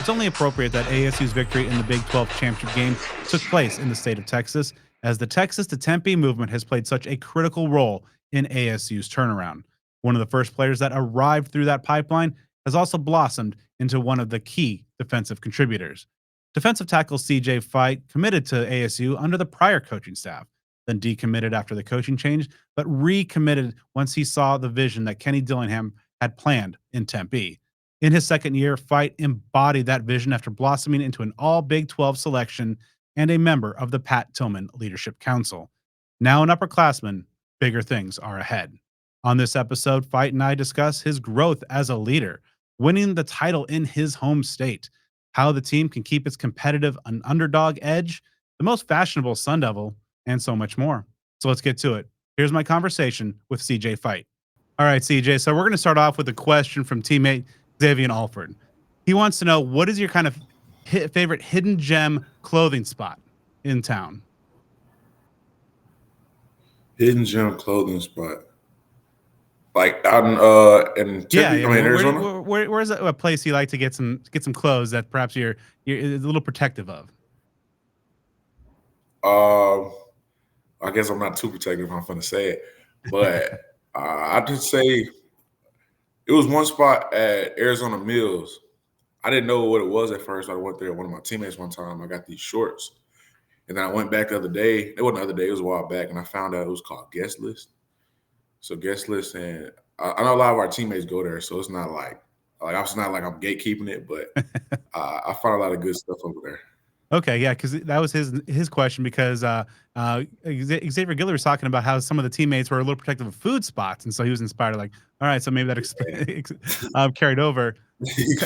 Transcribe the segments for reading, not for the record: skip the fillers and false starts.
it's only appropriate that ASU's victory in the Big 12 championship game took place in the state of Texas, as the Texas-to-Tempe movement has played such a critical role in ASU's turnaround. One of the first players that arrived through that pipeline has also blossomed into one of the key defensive contributors. Defensive tackle CJ Fite committed to ASU under the prior coaching staff, then decommitted after the coaching change, but recommitted once he saw the vision that Kenny Dillingham had planned in Tempe. In his second year, Fite embodied that vision after blossoming into an all Big 12 selection and a member of the Pat Tillman Leadership Council. Now an upperclassman, bigger things are ahead. On this episode, Fite and I discuss his growth as a leader, winning the title in his home state, how the team can keep its competitive and underdog edge, the most fashionable Sun Devil, and so much more. So let's get to it. Here's my conversation with CJ Fite. All right, CJ. So we're going to start off with a question from teammate Xavier Alford. He wants to know, what is your kind of favorite hidden gem clothing spot in town? Hidden gem clothing spot. Like out in Tempe, Yeah. I mean Arizona. Where's a place you like to get some clothes that perhaps you're a little protective of? I guess I'm not too protective if I'm gonna say it, but I just say it was one spot at Arizona Mills. I didn't know what it was at first. I went there with one of my teammates one time. I got these shorts, and then I went back the other day. It wasn't the other day; it was a while back, and I found out it was called Guest List. So Guest List, and I know a lot of our teammates go there, so it's not like it's not like I'm gatekeeping it, but I found a lot of good stuff over there. Okay, yeah, because that was his question, because Xavier Giller was talking about how some of the teammates were a little protective of food spots, and so he was inspired, like, all right, so maybe that carried over.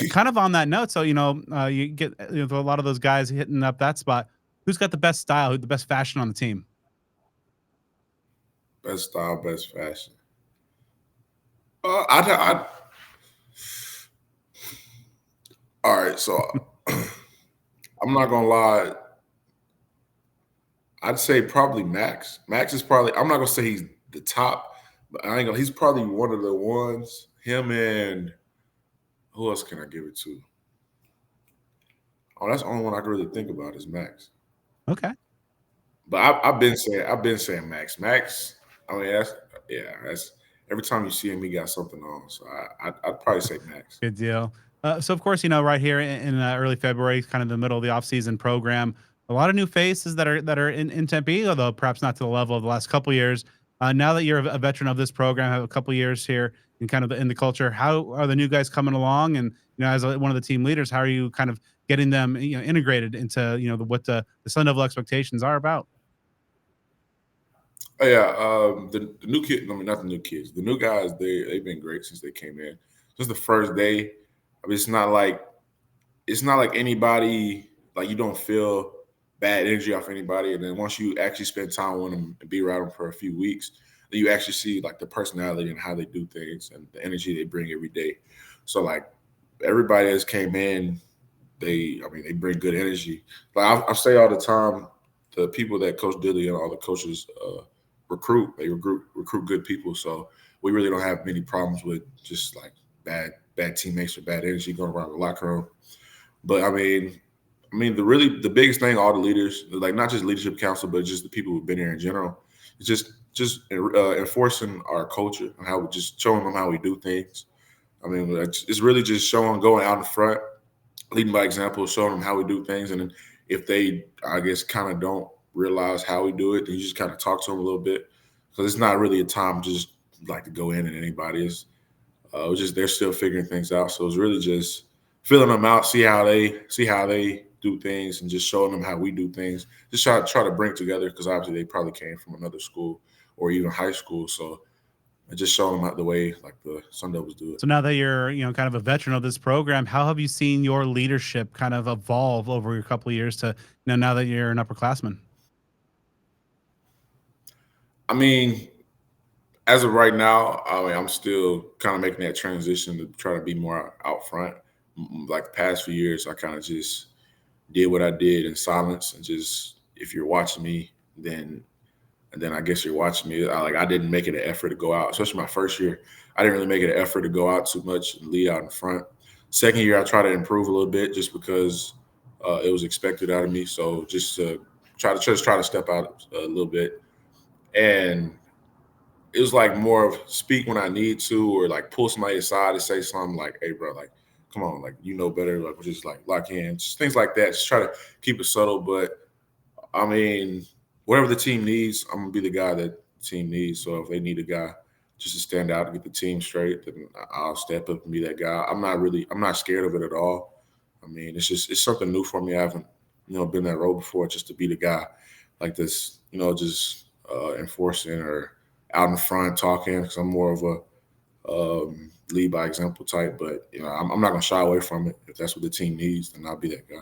Kind of on that note, so you get a lot of those guys hitting up that spot. Who's got the best style, the best fashion on the team? Best style, best fashion. I all right, so I'm not gonna lie. I'd say probably Max. Max is probably. I'm not gonna say he's the top, but I ain't gonna. He's probably one of the ones. Him and who else can I give it to? Oh, that's the only one I can really think about is Max. Okay. But I've been saying Max. Max. I mean, that's every time you see him, he got something on. So I'd probably say Max. Good deal. So of course, right here in early February, kind of the middle of the offseason program, a lot of new faces that are in Tempe, although perhaps not to the level of the last couple of years. Now that you're a veteran of this program, have a couple of years here in kind of in the culture, how are the new guys coming along? And as one of the team leaders, how are you kind of getting them integrated into what the Sun Devil expectations are about? Oh yeah, the new kid. I mean, not the new kids. The new guys. They've been great since they came in. Just the first day. I mean, it's not like anybody. Like you don't feel bad energy off anybody, and then once you actually spend time with them and be around them for a few weeks, then you actually see like the personality and how they do things and the energy they bring every day. So like everybody that's came in, they bring good energy. Like I say all the time, the people that Coach Dilly and all the coaches recruit good people. So we really don't have many problems with just like bad teammates or bad energy going around the locker room. But the biggest thing, all the leaders, like not just leadership council, but just the people who've been here in general, is just enforcing our culture and how we just showing them how we do things. I mean, it's really just going out in front, leading by example, showing them how we do things, and then if they, I guess, kind of don't realize how we do it, then you just kind of talk to them a little bit, because it's not really a time just like to go in and anybody is. It's just they're still figuring things out, so it's really just filling them out, see how they do things, and just showing them how we do things. Just try to bring together, because obviously they probably came from another school or even high school, so just showing them out the way like the Sun Devils do it. So now that you're, kind of a veteran of this program, how have you seen your leadership kind of evolve over a couple of years to now that you're an upperclassman? I mean, as of right now, I'm still kind of making that transition to try to be more out front. Like the past few years, I kind of just did what I did in silence, and just if you're watching me, then I guess you're watching me. I didn't make it an effort to go out, especially my first year. I didn't really make it an effort to go out too much and lead out in front. Second year, I try to improve a little bit just because it was expected out of me. So just to try to step out a little bit, and it was like more of speak when I need to, or like pull somebody aside and say something like, "Hey, bro, like, come on, like you know better." Like, just like lock in, just things like that. Just try to keep it subtle. But I mean, whatever the team needs, I'm gonna be the guy that the team needs. So if they need a guy just to stand out and get the team straight, then I'll step up and be that guy. I'm not scared of it at all. I mean, it's something new for me. I haven't, been that role before. Just to be the guy like this, just enforcing or out in the front talking. Because I'm more of a lead by example type. But I'm not gonna shy away from it. If that's what the team needs, then I'll be that guy.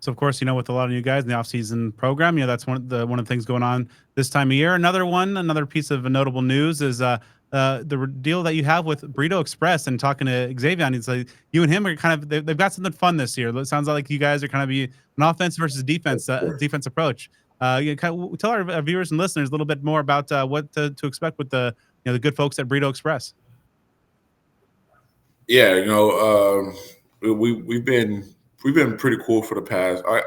So of course, with a lot of you guys in the offseason program, that's one of the things going on this time of year. Another piece of notable news is deal that you have with Burrito Express. And talking to Xavier, it's like you and him are kind of they've got something fun this year. It sounds like you guys are kind of be an offense versus defense approach. You kind of tell our viewers and listeners a little bit more about what to expect with the good folks at Burrito Express. Yeah, we've been pretty cool for the past. I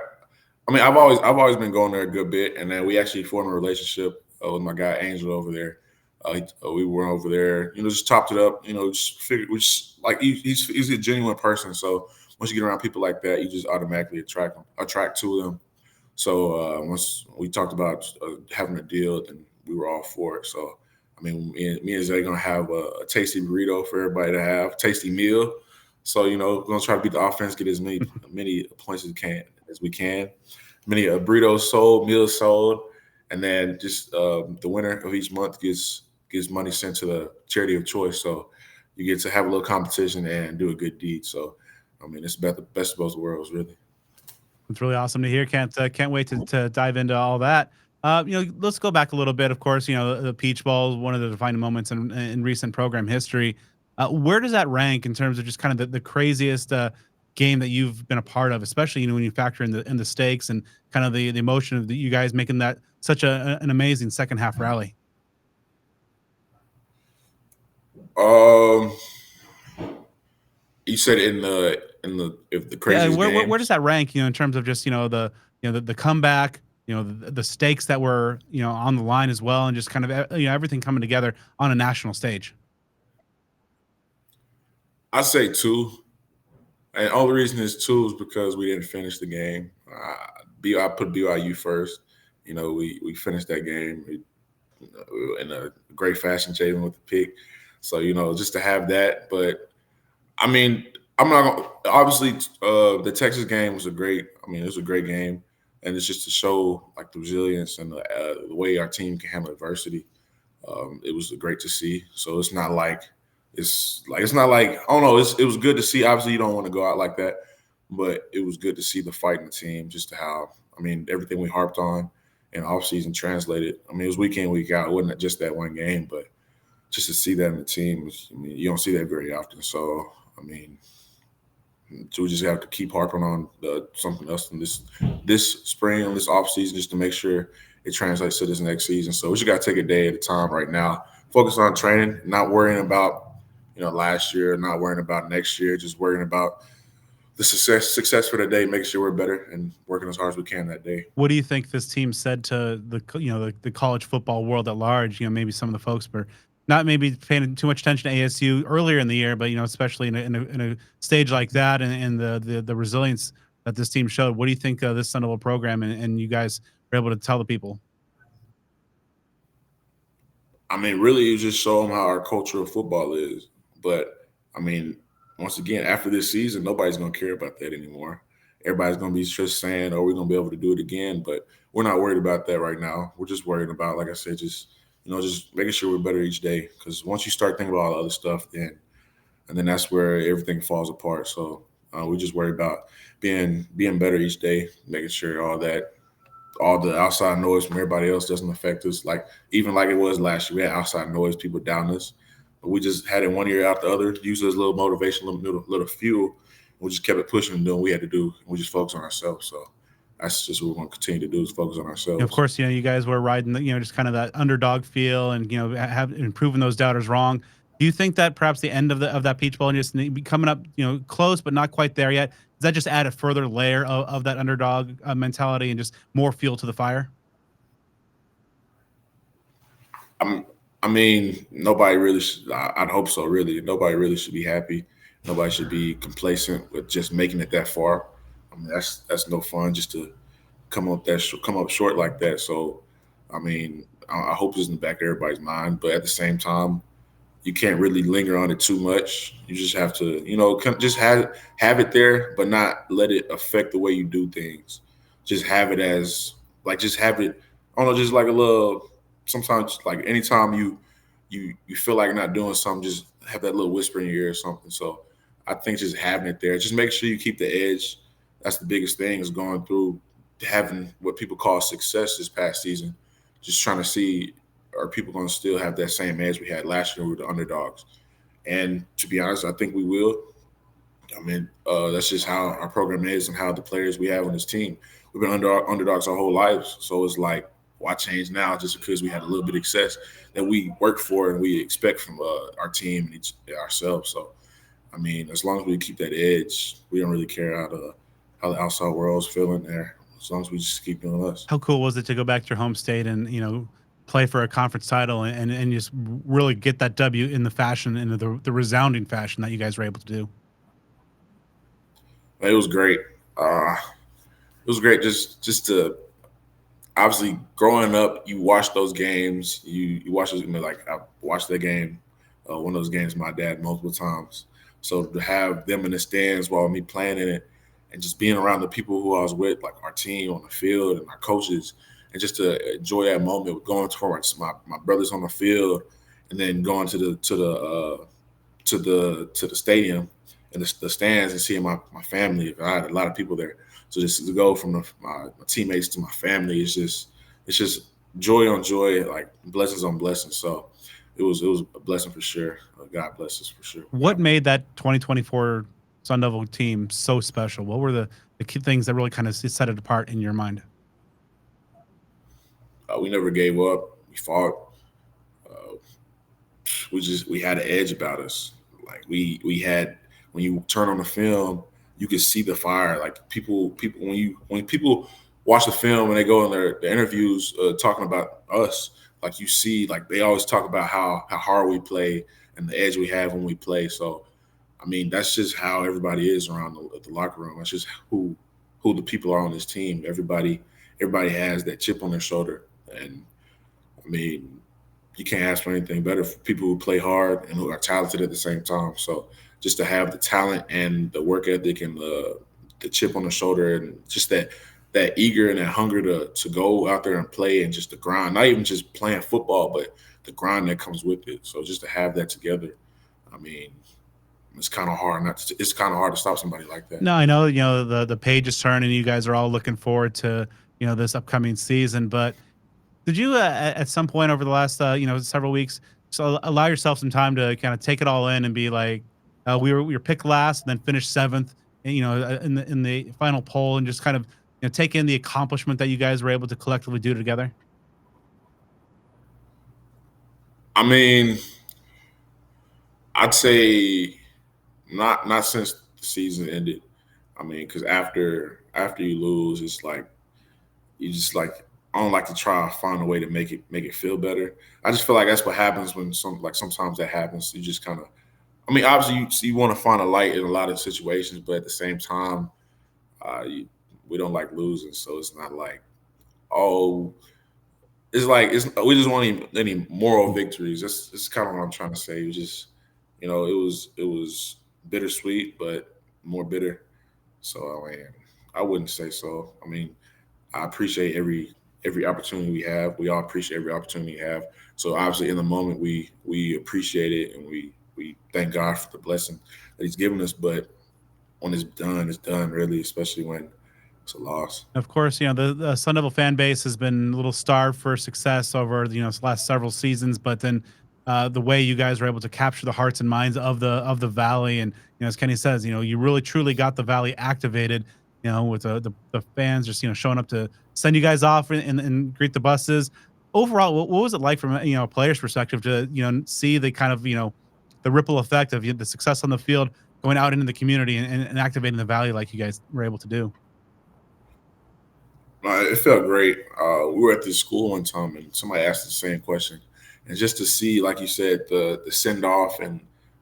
mean, I've always been going there a good bit, and then we actually formed a relationship with my guy Angel over there. We were over there, just topped it up. Just figured we just like he's a genuine person. So once you get around people like that, you just automatically attract to them. So once we talked about having a deal, then we were all for it. So I mean, me and Zay gonna have a tasty burrito for everybody to have, tasty meal. So we're gonna try to beat the offense, get as many points as we can, many burritos sold, meals sold, and then just the winner of each month gets money sent to the charity of choice. So you get to have a little competition and do a good deed. So I mean, it's about the best of both worlds, really. It's really awesome to hear. Can't wait to dive into all that. Let's go back a little bit. Of course, the Peach Bowl is one of the defining moments in recent program history. Where does that rank in terms of just kind of the craziest game that you've been a part of, especially when you factor in the stakes and kind of the emotion of you guys making that such an amazing second half rally? Um, you said in the if the Yeah, craziest where game. does that rank? In terms of just the comeback, the stakes that were on the line as well, and just kind of everything coming together on a national stage. I say two, and all the reason is two is because we didn't finish the game. I put BYU first. We finished that game in a great fashion, Jalen with the pick. So just to have that. But I mean, I'm not gonna, obviously the Texas game was a great. I mean, it was a great game, and it's just to show like the resilience and the way our team can handle adversity. It was great to see. So it's not like I don't know. It was good to see. Obviously, you don't want to go out like that, but it was good to see the fight in the team. Just to how I mean everything we harped on in offseason translated. I mean, it was week in, week out. It wasn't just that one game, but just to see that in the team, I mean, you don't see that very often. So I mean, so we just have to keep harping on something else in this spring and this offseason just to make sure it translates to this next season. So we just got to take a day at a time right now. Focus on training, not worrying about last year, not worrying about next year, just worrying about the success for the day, making sure we're better and working as hard as we can that day. What do you think this team said to the college football world at large? Maybe some of the folks were not maybe paying too much attention to ASU earlier in the year, but especially in a stage like that and the resilience that this team showed. What do you think of this Thunderbolt program and you guys were able to tell the people? I mean, really, you just show them how our culture of football is. But I mean, once again, after this season, nobody's going to care about that anymore. Everybody's going to be just saying, "Oh, we're going to be able to do it again." But we're not worried about that right now. We're just worried about, like I said, just making sure we're better each day. Because once you start thinking about all the other stuff, then that's where everything falls apart. So we just worry about being better each day, making sure all the outside noise from everybody else doesn't affect us. Like even like it was last year, we had outside noise, people down us, but we just had it one year out the other, used it as a little motivation, little fuel. We just kept it pushing and doing what we had to do. And we just focused on ourselves. So that's just what we're going to continue to do is focus on Of ourselves. course, you guys were riding just kind of that underdog feel and have improving those doubters wrong. Do you think that perhaps the end of that Peach Bowl and just be coming up, close but not quite there yet, does that just add a further layer of that underdog mentality and just more fuel to the fire? I'm, I mean, nobody really should, I'd hope so, really. Nobody really should be happy. Nobody should be complacent with just making it that far. I mean, that's no fun just to come up short like that. So, I mean, I hope it's in the back of everybody's mind, but at the same time, you can't really linger on it too much. You just have to, just have it there, but not let it affect the way you do things. Just have it as like just have it. I don't know, just like a little. Sometimes, like anytime you feel like you're not doing something, just have that little whisper in your ear or something. So I think just having it there, just make sure you keep the edge. That's the biggest thing is going through having what people call success this past season. Just trying to see are people going to still have that same edge we had last year with the underdogs? And to be honest, I think we will. I mean, that's just how our program is and how the players we have on this team. We've been underdogs our whole lives, so it's like, why change now just because we had a little bit of success that we work for and we expect from our team and ourselves. So, I mean, as long as we keep that edge, we don't really care how the outside world's feeling there. As long as we just keep doing us. How cool was it to go back to your home state and play for a conference title and just really get that W in the fashion in the resounding fashion that you guys were able to do? It was great. It was great just to obviously growing up. You watch those games. You watch those. Like I watched that game, one of those games, with my dad multiple times. So to have them in the stands while me playing in it, and just being around the people who I was with, like our team on the field and our coaches, and just to enjoy that moment with going towards my brothers on the field, and then going to the stadium and the stands and seeing my family. I had a lot of people there, so just to go from my teammates to my family, it's just joy on joy, like blessings on blessings. So it was a blessing for sure. God bless us for sure. What made that 2024 Sun Devil team so special? What were the key things that really kind of set it apart in your mind? We never gave up. We fought. Uh, we had an edge about us. Like we had, when you turn on the film, you could see the fire. Like people when people watch the film and they go in their interviews talking about us, like you see, like they always talk about how hard we play and the edge we have when we play. So I mean, that's just how everybody is around the locker room. That's just who the people are on this team. Everybody has that chip on their shoulder, and I mean, you can't ask for anything better for people who play hard and who are talented at the same time. So just to have the talent and the work ethic and the chip on the shoulder and just that eager and that hunger to go out there and play and just the grind, not even just playing football, but the grind that comes with it. So just to have that together, I mean, it's kind of hard it's kind of hard to stop somebody like that. No, I know, the page is turning. You guys are all looking forward to, this upcoming season. But did you, at some point over the last, several weeks, so allow yourself some time to kind of take it all in and be like, we were picked last and then finished seventh, and, in the final poll, and just kind of, take in the accomplishment that you guys were able to collectively do together? I mean, I'd say not since the season ended. I mean, because after you lose, it's like you just like, I don't like to try to find a way to make it feel better. I just feel like that's what happens when sometimes that happens. You just kind of, I mean, obviously you want to find a light in a lot of situations, but at the same time, we don't like losing, so it's not like, oh, it's like we just want any moral victories. That's kind of what I'm trying to say. It was just, it was bittersweet, but more bitter. So I mean, I wouldn't say so. I mean, I appreciate every opportunity we have. We all appreciate every opportunity we have. So obviously, in the moment, we appreciate it and we thank God for the blessing that He's given us. But when it's done. Really, especially when it's a loss. Of course, the Sun Devil fan base has been a little starved for success over the last several seasons, but then the way you guys were able to capture the hearts and minds of the Valley, and as Kenny says, you really truly got the Valley activated. With the fans just showing up to send you guys off and greet the buses. Overall, what was it like from a player's perspective to see the kind of the ripple effect of the success on the field going out into the community and activating the value like you guys were able to do. It felt great. We were at this school one time, and somebody asked the same question, and just to see, like you said, the send off, and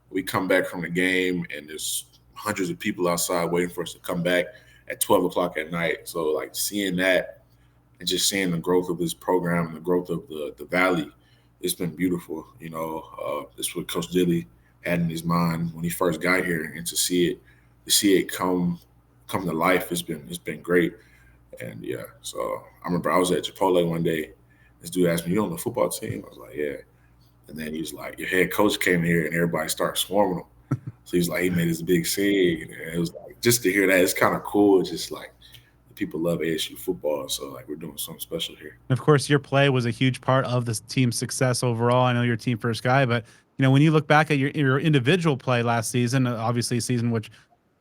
we come back from the game, and there's hundreds of people outside waiting for us to come back at 12 o'clock at night. So like seeing that and just seeing the growth of this program and the growth of the valley, it's been beautiful. This is what Coach Dilly had in his mind when he first got here, and to see it come to life, it's been great. And yeah, so I remember I was at Chipotle one day. This dude asked me, "You on the football team?" I was like, "Yeah." And then he was like, "Your head coach came here," and everybody started swarming him. So he's like, he made this big scene, and it was like just to hear that, it's kind of cool. It's just like people love ASU football, so like we're doing something special here. And of course, your play was a huge part of this team's success overall. I know you're a team first guy, but when you look back at your individual play last season, obviously a season which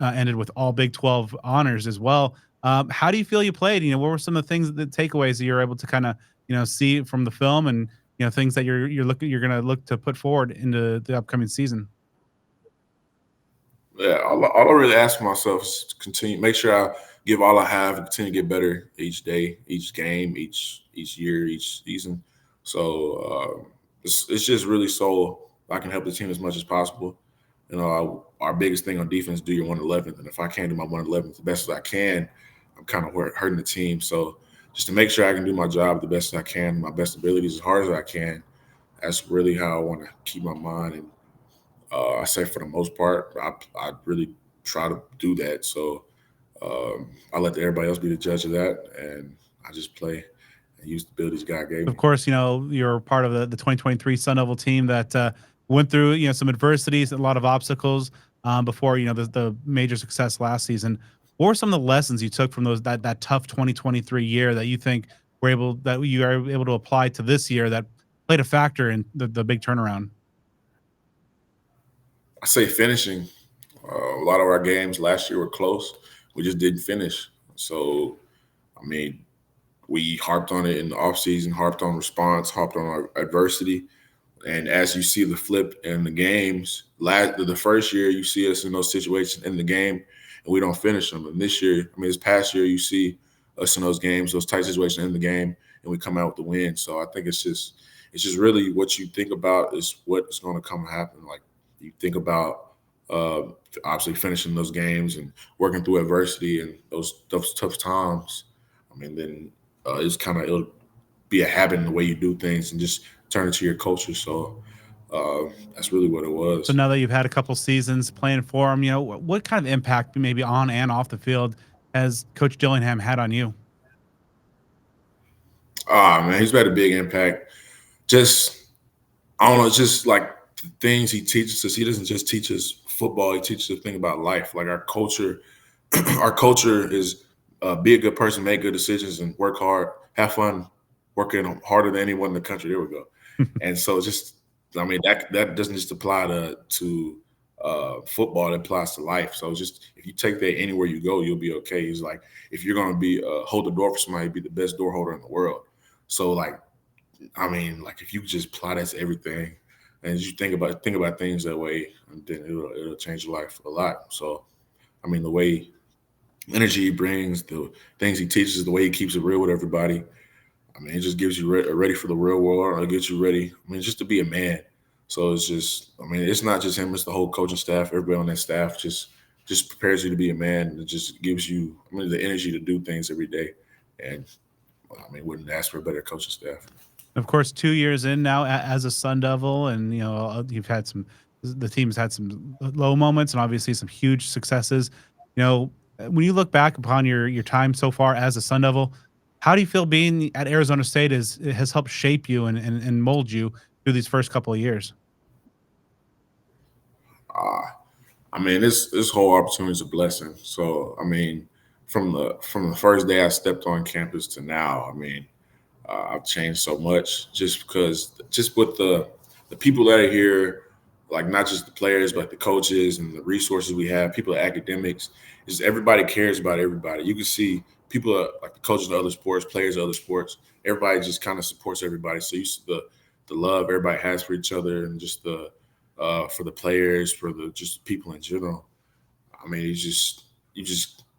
ended with all Big 12 honors as well. How do you feel you played? What were some of the things, the takeaways that you're able to kind of see from the film, and things that you're going to look to put forward into the upcoming season? Yeah, all I really ask myself is to continue, make sure I give all I have and continue to get better each day, each game, each year, each season. So it's just really so I can help the team as much as possible. Our biggest thing on defense, do your 111th, and if I can't do my 111th the best as I can, I'm kind of hurting the team. So just to make sure I can do my job the best as I can, my best abilities as hard as I can, that's really how I want to keep my mind. And I say for the most part, I really try to do that. So I let everybody else be the judge of that, and I just play and use the abilities God gave Of me. course, you're part of the 2023 Sun Devil team that went through some adversities, a lot of obstacles before the major success last season. What were some of the lessons you took from that tough 2023 year that you think you are able to apply to this year that played a factor in the big turnaround? I say finishing. A lot of our games last year were close. We just didn't finish. So, I mean, we harped on it in the offseason, harped on response, harped on our adversity. And as you see the flip in the games, the first year you see us in those situations in the game and we don't finish them. And this past year, you see us in those games, those tight situations in the game, and we come out with the win. So I think it's just really what you think about is what is going to come happen. Like you think about obviously finishing those games and working through adversity and those tough times. I mean, then it'll be a habit in the way you do things and just turn it to your culture. So that's really what it So was. now that you've had a couple seasons playing for him, what kind of impact, maybe on and off the field, has Coach Dillingham had on you? Man, he's made a big impact. Just, I don't know, just like the things he teaches us. He doesn't just teach us football. He teaches us a thing about life. Like our culture, our culture is be a good person, make good decisions, and work hard, have fun, working harder than anyone in the country. There we go. And so that doesn't just apply to football, it applies to life. So just if you take that anywhere you go, you'll be okay. He's like, if you're going to be hold the door for somebody, be the best door holder in the world. So like if you just apply that to everything and you think about things that way, then it'll change your life a lot. So the way energy he brings, the things he teaches, the way he keeps it real with everybody. It just gives you ready for the real world. It gets you ready. just to be a man. So it's just, it's not just him. It's the whole coaching staff. Everybody on that staff just prepares you to be a man. And it just gives you, the energy to do things every day. And wouldn't ask for a better coaching staff. Of course, 2 years in now as a Sun Devil, and the team's had some low moments and obviously some huge successes. When you look back upon your time so far as a Sun Devil, how do you feel being at Arizona State has helped shape you and mold you through these first couple of years? This whole opportunity is a blessing. So from the first day I stepped on campus to now, I've changed so much just with the people that are here, like not just the players, but the coaches and the resources we have, people at academics, is everybody cares about everybody. You can see people like the coaches of other sports, players of other sports, everybody just kind of supports everybody. So you see the love everybody has for each other and just the for the players, for the just people in general. I mean,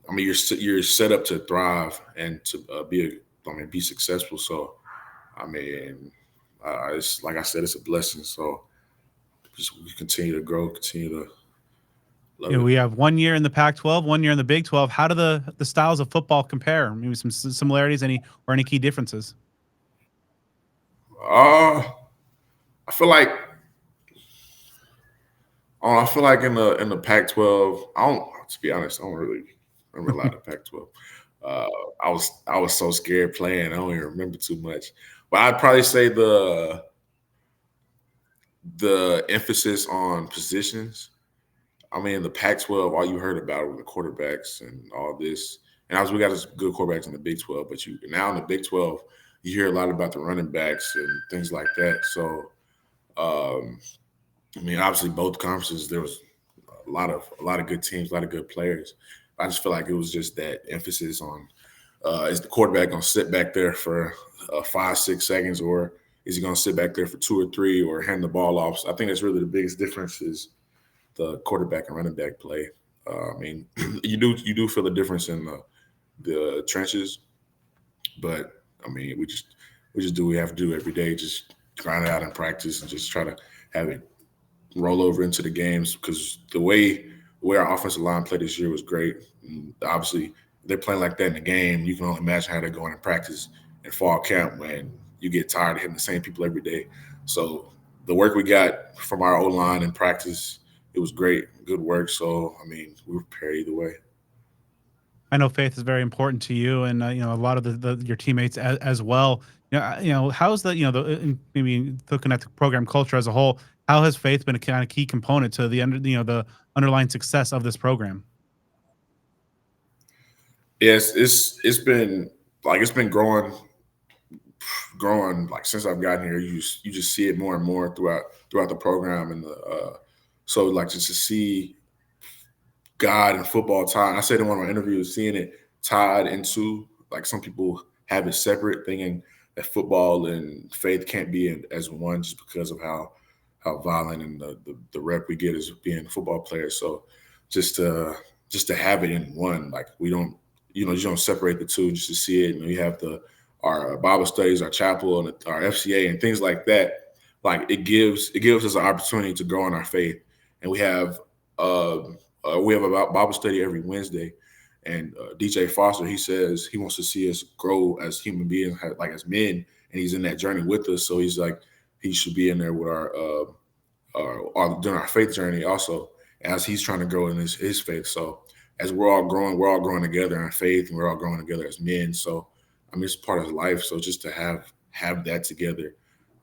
I mean, you're set up to thrive and to be successful. So, I mean, it's like I said, it's a blessing. So, just we continue to grow, continue to love it. We have 1 year in the Pac-12, 1 year in the Big 12. How do the styles of football compare? Maybe some similarities, any key differences? Uh, I feel like I feel like in the Pac-12, I don't. To be honest, I don't really remember a lot of Pac-12. Uh, I was so scared playing. I don't even remember too much. But I'd probably say the emphasis on positions. I mean, the Pac-12, all you heard about were the quarterbacks and all this. And obviously, we got some good quarterbacks in the Big 12, but you now in the Big 12, you hear a lot about the running backs and things like that. So, um, I mean, obviously, both conferences there was a lot of good teams, a lot of good players. I just feel like it was just that emphasis on is the quarterback going to sit back there for 5, 6 seconds, or is he going to sit back there for 2 or 3, or hand the ball off? So I think that's really the biggest difference is the quarterback and running back play. I mean, you do feel the difference in the trenches, but I mean, we just do what we have to do every day. Just grind it out in practice and just try to have it roll over into the games because the way our offensive line played this year was great. And obviously, they're playing like that in the game. You can only imagine how they're going in practice and fall camp when you get tired of hitting the same people every day. So the work we got from our O line in practice, it was great, good work. So I mean, we were prepared either way. I know faith is very important to you, and a lot of your teammates as well. How's the maybe looking at the program culture as a whole? How has faith been a kind of key component to the underlying success of this program? Yes, it's been growing like since I've gotten here. You just see it more and more throughout the program and the so like just to see God and football tied. I said in one of my interviews, seeing it tied into like some people have it separate, thinking that football and faith can't be as one just because of how violent and the rep we get as being football players. So just to just to have it in one, like we don't you don't separate the two just to see it. And we have our Bible studies, our chapel, and our FCA and things like that. Like it gives us an opportunity to grow in our faith, and we have a Bible study every Wednesday, and DJ Foster, he says he wants to see us grow as human beings, like as men, and he's in that journey with us. So he's like he should be in there with our during our faith journey also, as he's trying to grow in his faith. So as we're all growing together in faith, and we're all growing together as men. So I mean, it's part of life. So just to have that together,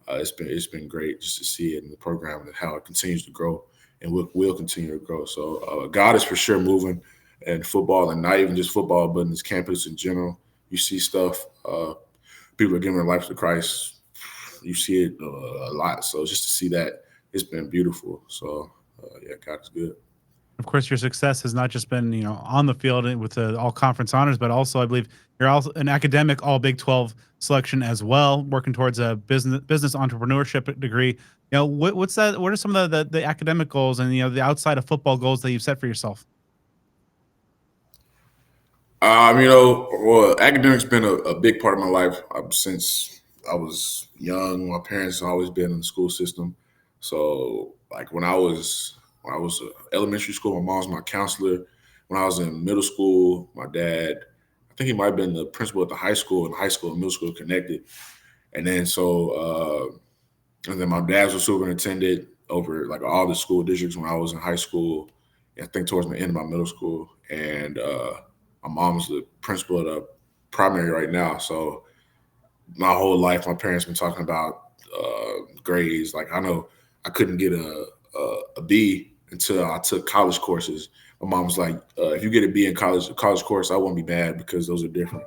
it's been great just to see it in the program and how it continues to grow and will continue to grow. So God is for sure moving in football, and not even just football, but in this campus in general. You see stuff. People are giving their life to Christ. You see it a lot. So just to see that, it's been beautiful. So yeah, God is good. Of course, your success has not just been on the field and with the all conference honors, but also I believe you're also an academic all Big 12 selection as well, working towards a business entrepreneurship degree. What's that? What are some of the academic goals and the outside of football goals that you've set for yourself? Well, academics been a big part of my life since I was young. My parents have always been in the school system. So, like when I was elementary school, my mom was my counselor. When I was in middle school, my dad, I think he might have been the principal at the high school, and high school and middle school connected. And then and then my dad was a superintendent over like all the school districts when I was in high school. I think towards the end of my middle school, and my mom's the principal at a primary right now. So my whole life, my parents been talking about grades. Like I know I couldn't get a B until I took college courses. My mom was like, "If you get a B in college course, I won't be mad because those are different."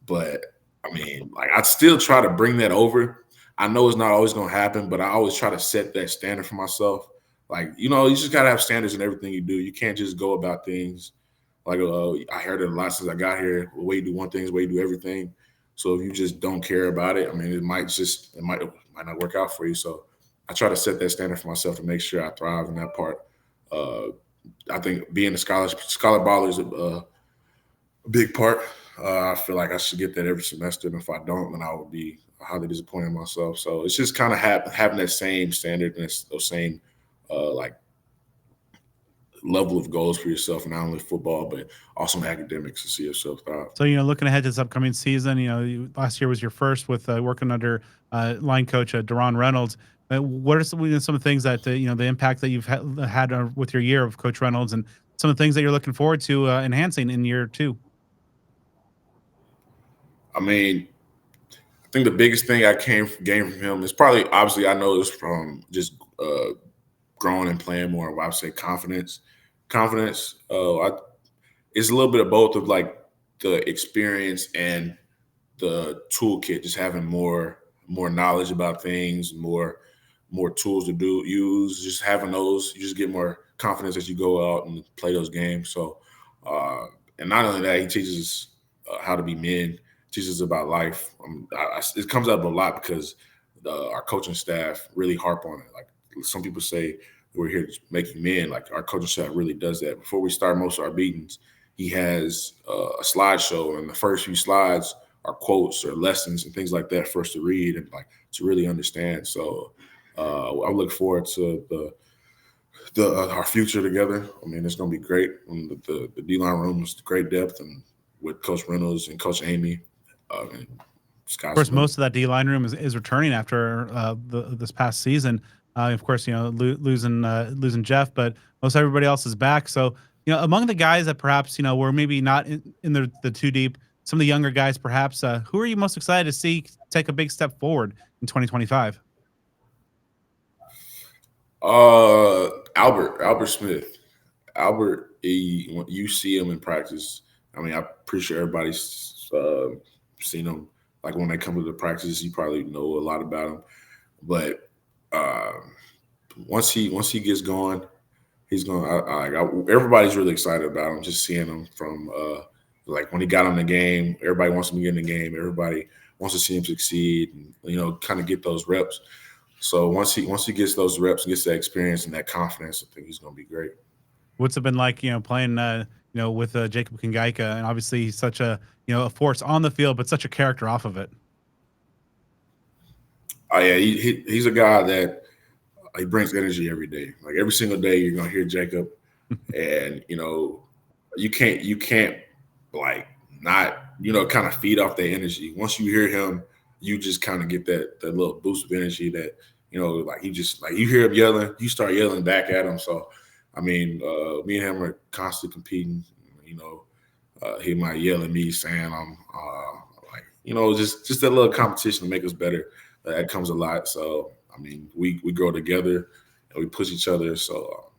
But I mean, like I'd still try to bring that over. I know it's not always going to happen, but I always try to set that standard for myself. Like you just got to have standards in everything you do. You can't just go about things like I heard it a lot since I got here. The way you do one thing is the way you do everything. So if you just don't care about it, I mean, it might not work out for you. So I try to set that standard for myself to make sure I thrive in that part. I think being a scholar baller is a big part. I feel like I should get that every semester, and if I don't, then I would be highly disappointed in myself. So it's just kind of having that same standard and those same like level of goals for yourself, not only football but also in academics, to see yourself thrive. So, looking ahead to this upcoming season, last year was your first with working under line coach Deron Reynolds. What are some of the things that the impact that you've had with your year of Coach Reynolds, and some of the things that you're looking forward to enhancing in year two? I mean, I think the biggest thing I gained from him is probably, obviously, I know it's from just growing and playing more. I would say confidence. Confidence. It's a little bit of both of like the experience and the toolkit. Just having more knowledge about things, more tools to use. Just having those, you just get more confidence as you go out and play those games. So, and not only that, he teaches how to be men. Teaches about life. It comes up a lot because our coaching staff really harp on it. Like some people say, we're here making men. Like our coaching staff really does that. Before we start most of our meetings, he has a slideshow, and the first few slides are quotes or lessons and things like that for us to read and like to really understand. So I look forward to our future together. I mean, it's going to be great. And the D-line room is great depth, and with Coach Reynolds and Coach Amy. Of course, most of that D-line room is returning after this past season. Of course, losing Jeff, but most everybody else is back. So, among the guys that perhaps were maybe not in the too deep, some of the younger guys, perhaps, who are you most excited to see take a big step forward in 2025? Albert Smith. Albert, when you see him in practice, I mean, I'm pretty sure everybody's seen him. Like when they come to the practice, you probably know a lot about him. But once he gets going, he's going. Everybody's really excited about him. Just seeing him from like when he got on the game, everybody wants him to get in the game. Everybody wants to see him succeed, and kind of get those reps. So once he gets those reps and gets that experience and that confidence, I think he's going to be great. What's it been like, playing, with Jacob Kingaika, and obviously he's such a force on the field, but such a character off of it. Oh yeah, he's a guy that he brings energy every day. Like every single day, you're gonna hear Jacob, and you can't like not kind of feed off that energy. Once you hear him, you just kind of get that little boost of energy that like you hear him yelling, you start yelling back at him. So I mean, me and him are constantly competing. He might yell at me saying I'm just that little competition to make us better. That comes a lot. So I mean, we grow together and we push each other. So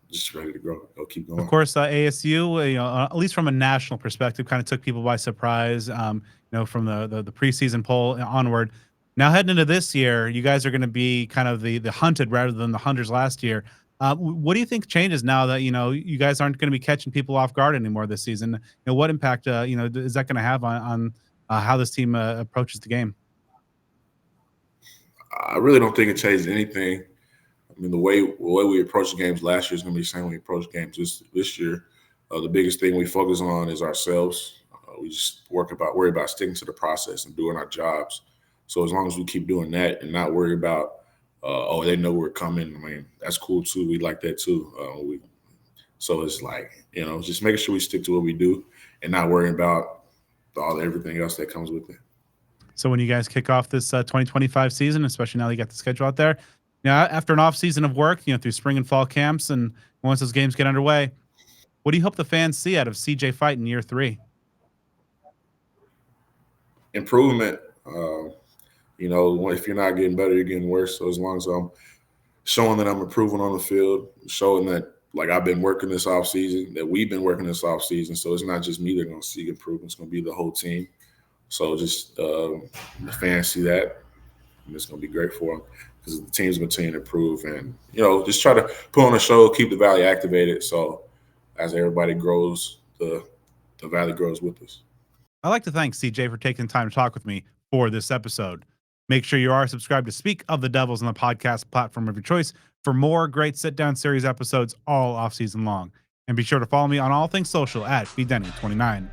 just ready to go keep going. Of course, ASU, at least from a national perspective, kind of took people by surprise. From the preseason poll onward. Now heading into this year, you guys are going to be kind of the hunted rather than the hunters last year. What do you think changes now that you guys aren't going to be catching people off guard anymore this season? What impact is that going to have on how this team approaches the game? I really don't think it changes anything. I mean, the way we approach the games last year is going to be the same way we approach games this year. The biggest thing we focus on is ourselves. We just worry about sticking to the process and doing our jobs. So as long as we keep doing that and not worry about, they know we're coming. I mean, that's cool too. We like that too. So it's like, just making sure we stick to what we do and not worrying about everything else that comes with it. So when you guys kick off this 2025 season, especially now that you got the schedule out there, after an off season of work, through spring and fall camps, and once those games get underway, what do you hope the fans see out of CJ Fite in year 3? Improvement. If you're not getting better, you're getting worse. So as long as I'm showing that I'm improving on the field, showing that like I've been working this off season, that we've been working this off season. So it's not just me that's going to see improvement. It's going to be the whole team. So just the fans see that, and it's going to be great for them because the team's going to continue to improve and, just try to put on a show, keep the Valley activated. So as everybody grows, the Valley grows with us. I'd like to thank CJ for taking time to talk with me for this episode. Make sure you are subscribed to Speak of the Devils on the podcast platform of your choice for more great sit-down series episodes all off-season long. And be sure to follow me on all things social at BDenny29.